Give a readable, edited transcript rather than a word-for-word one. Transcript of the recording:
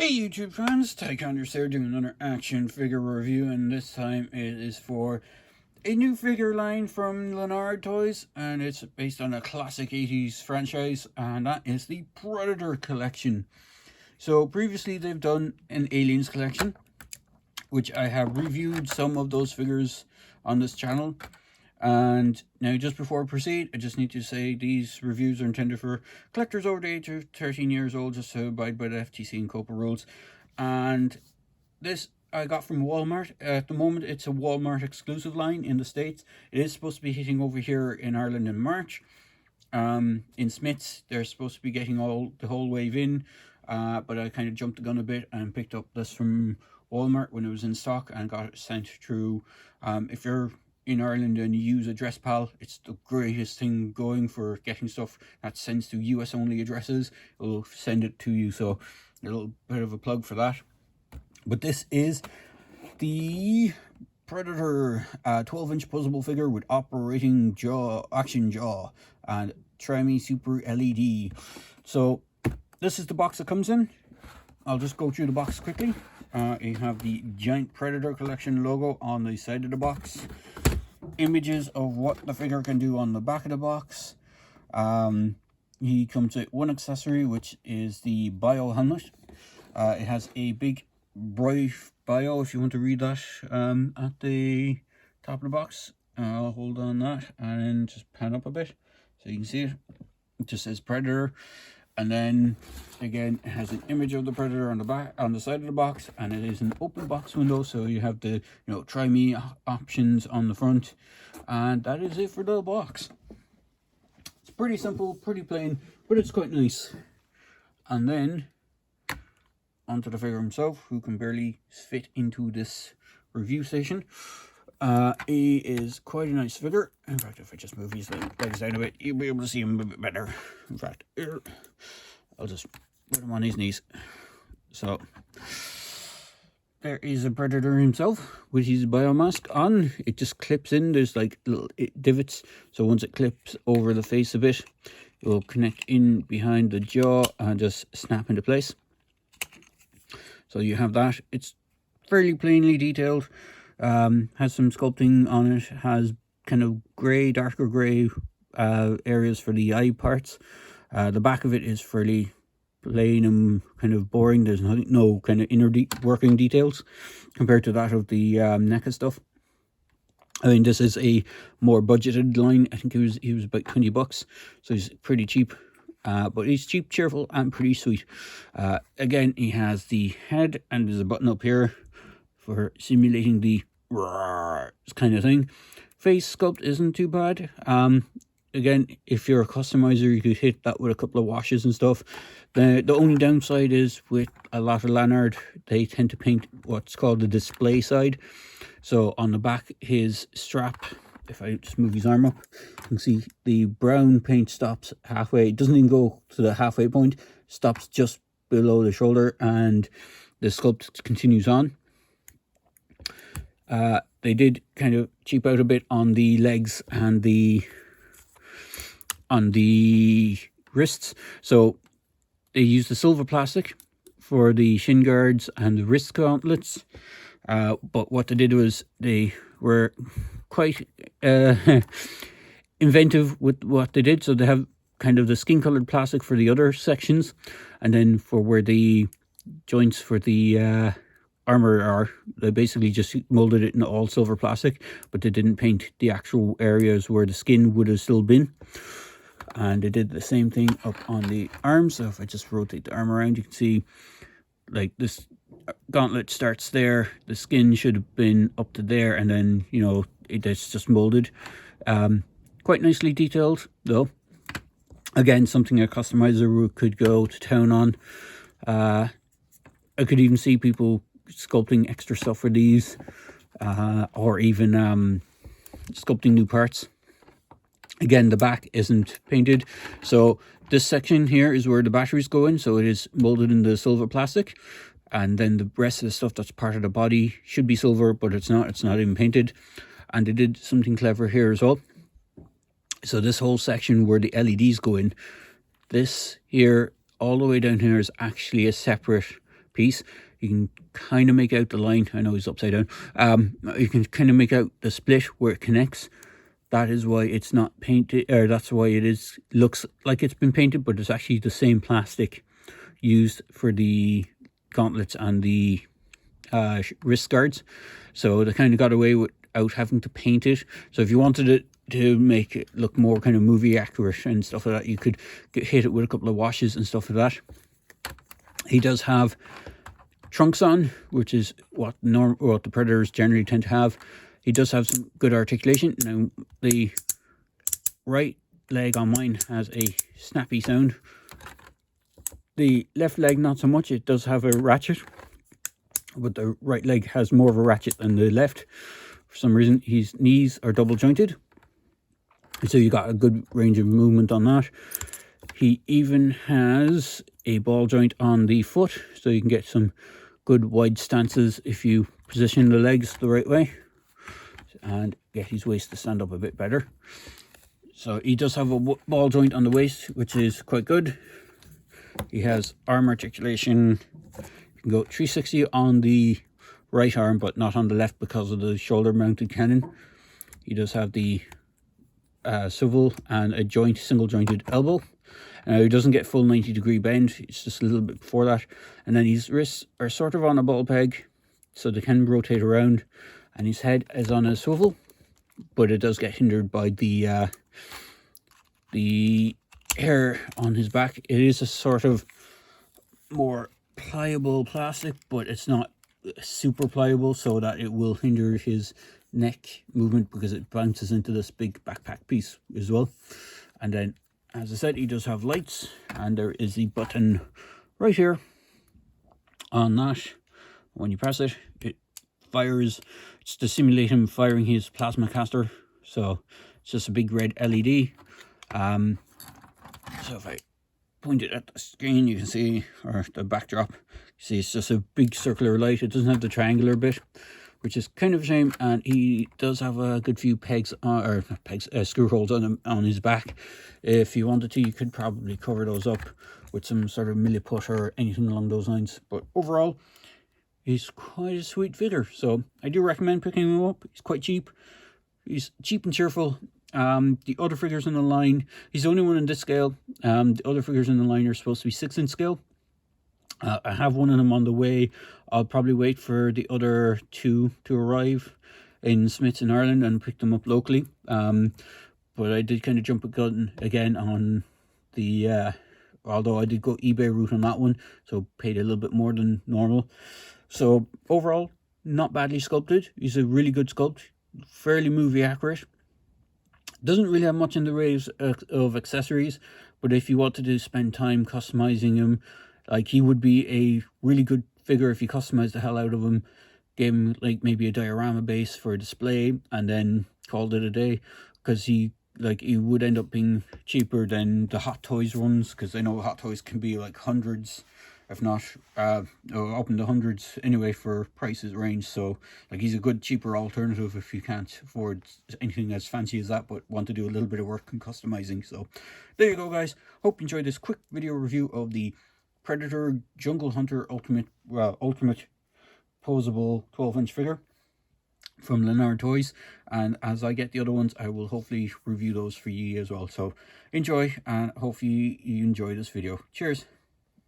Hey YouTube fans, Tyconders here doing another action figure review, and this time it is for a new figure line from Lanard Toys, and it's based on a classic 80s franchise, and that is the Predator collection. So previously they've done an Aliens collection, which I have reviewed some of those figures on this channel. And now, just before I proceed, I just need to say these reviews are intended for collectors over the age of 13 years old, just to abide by the FTC and COPA rules. And this I got from Walmart. At the moment, it's a Walmart exclusive line in the States. It is supposed to be hitting over here in Ireland in March. In Smiths, they're supposed to be getting the whole wave in, but I kind of jumped the gun a bit and picked up this from Walmart when it was in stock and got it sent through. If you're in Ireland and you use AddressPal, it's the greatest thing going for getting stuff that sends to US only addresses. It'll send it to you, so a little bit of a plug for that. But this is the Predator 12-inch posable figure with operating action jaw and Tremie Super LED. So this is the box it comes in. I'll just go through the box quickly. You have the giant Predator collection logo on the side of the box. Images of what the figure can do on the back of the box. He comes with one accessory, which is the bio helmet. It has a big bright bio, if you want to read that, at the top of the box. I'll hold on that and then just pan up a bit so you can see it. It just says Predator. And then again, it has an image of the Predator on the back, on the side of the box, and it is an open box window, so you have the try me options on the front, and that is it for the box. It's pretty simple, pretty plain, but it's quite nice. And then onto the figure himself, who can barely fit into this review station. He is quite a nice figure. In fact, if I just move his legs down a bit, you'll be able to see him a bit better. In fact, here, I'll just put him on his knees. So there is a Predator himself with his biomask on. It just clips in. There's like little divots, so once it clips over the face a bit, it will connect in behind the jaw and just snap into place. So you have that. It's fairly plainly detailed. Has some sculpting on it, has kind of grey, darker grey areas for the eye parts. The back of it is fairly plain and kind of boring. There's no kind of inner working details compared to that of the NECA stuff. I mean, this is a more budgeted line. I think he was about 20 bucks, so he's pretty cheap. But he's cheap, cheerful, and pretty sweet. Again, he has the head, and there's a button up here for simulating the kind of thing. Face sculpt isn't too bad. Again, if you're a customizer, you could hit that with a couple of washes and stuff. The only downside is with a lot of Lanard, they tend to paint what's called the display side. So on the back, his strap, if I just move his arm up, you can see the brown paint stops halfway. It doesn't even go to the halfway point, stops just below the shoulder, and the sculpt continues on. They did kind of cheap out a bit on the legs and on the wrists. So they used the silver plastic for the shin guards and the wrist gauntlets. But what they did was they were quite inventive with what they did. So they have kind of the skin colored plastic for the other sections, and then for where the joints for the armor are, they basically just molded it in all silver plastic, but they didn't paint the actual areas where the skin would have still been. And they did the same thing up on the arms. So if I just rotate the arm around, you can see like this gauntlet starts there, the skin should have been up to there, and then it's just molded. Quite nicely detailed though. Again, something a customizer could go to town on. I could even see people sculpting extra stuff for these, or even sculpting new parts. Again, the back isn't painted, so this section here is where the batteries go in, so it is molded in the silver plastic, and then the rest of the stuff that's part of the body should be silver, but it's not even painted. And they did something clever here as well. So this whole section where the LEDs go in, this here all the way down here is actually a separate piece. You can kind of make out the line. I know he's upside down. You can kind of make out the split where it connects. That is why it's not painted, or that's why it looks like it's been painted, but it's actually the same plastic used for the gauntlets and the wrist guards. So they kind of got away without having to paint it. So if you wanted it to make it look more kind of movie accurate and stuff like that, you could hit it with a couple of washes and stuff like that. He does have trunks on, which is what the Predators generally tend to have. He does have some good articulation. Now, the right leg on mine has a snappy sound. The left leg, not so much. It does have a ratchet, but the right leg has more of a ratchet than the left. For some reason, his knees are double jointed, so you got a good range of movement on that. He even has a ball joint on the foot, so you can get some good wide stances if you position the legs the right way and get his waist to stand up a bit better. So he does have a ball joint on the waist, which is quite good. He has arm articulation. You can go 360 on the right arm, but not on the left because of the shoulder mounted cannon. He does have the swivel and a single jointed elbow. He doesn't get full 90-degree bend. It's just a little bit before that. And then his wrists are sort of on a ball peg, so they can rotate around. And his head is on a swivel, but it does get hindered by the hair on his back. It is a sort of more pliable plastic, but it's not super pliable, so that it will hinder his neck movement because it bounces into this big backpack piece as well. And then, as I said, he does have lights, and there is the button right here on that. When you press it, it fires. It's to simulate him firing his plasma caster, so it's just a big red LED. So if I point it at the screen, you can see, or the backdrop, you see it's just a big circular light. It doesn't have the triangular bit, which is kind of a shame. And he does have a good few pegs, or pegs, screw holes on his back. If you wanted to, you could probably cover those up with some sort of milliput or anything along those lines. But overall, he's quite a sweet figure, so I do recommend picking him up. He's quite cheap. He's cheap and cheerful. The other figures in the line, he's the only one in this scale. The other figures in the line are supposed to be 6-inch scale. I have one of them on the way. I'll probably wait for the other two to arrive in Smiths in Ireland and pick them up locally. But I did kind of jump a gun again on the, although I did go eBay route on that one, so paid a little bit more than normal. So overall, not badly sculpted. He's a really good sculpt, fairly movie accurate. Doesn't really have much in the way of accessories, but if you wanted to spend time customizing him, like, he would be a really good figure if you customized the hell out of him, gave him like maybe a diorama base for a display, and then called it a day, because he would end up being cheaper than the Hot Toys ones, because I know Hot Toys can be like hundreds, if not up into hundreds anyway for prices range. So like, he's a good cheaper alternative if you can't afford anything as fancy as that, but want to do a little bit of work and customizing. So there you go, guys. Hope you enjoyed this quick video review of the Predator Jungle Hunter Ultimate posable 12-inch figure from Lanard Toys. And as I get the other ones, I will hopefully review those for you as well. So enjoy, and hopefully you enjoy this video. Cheers.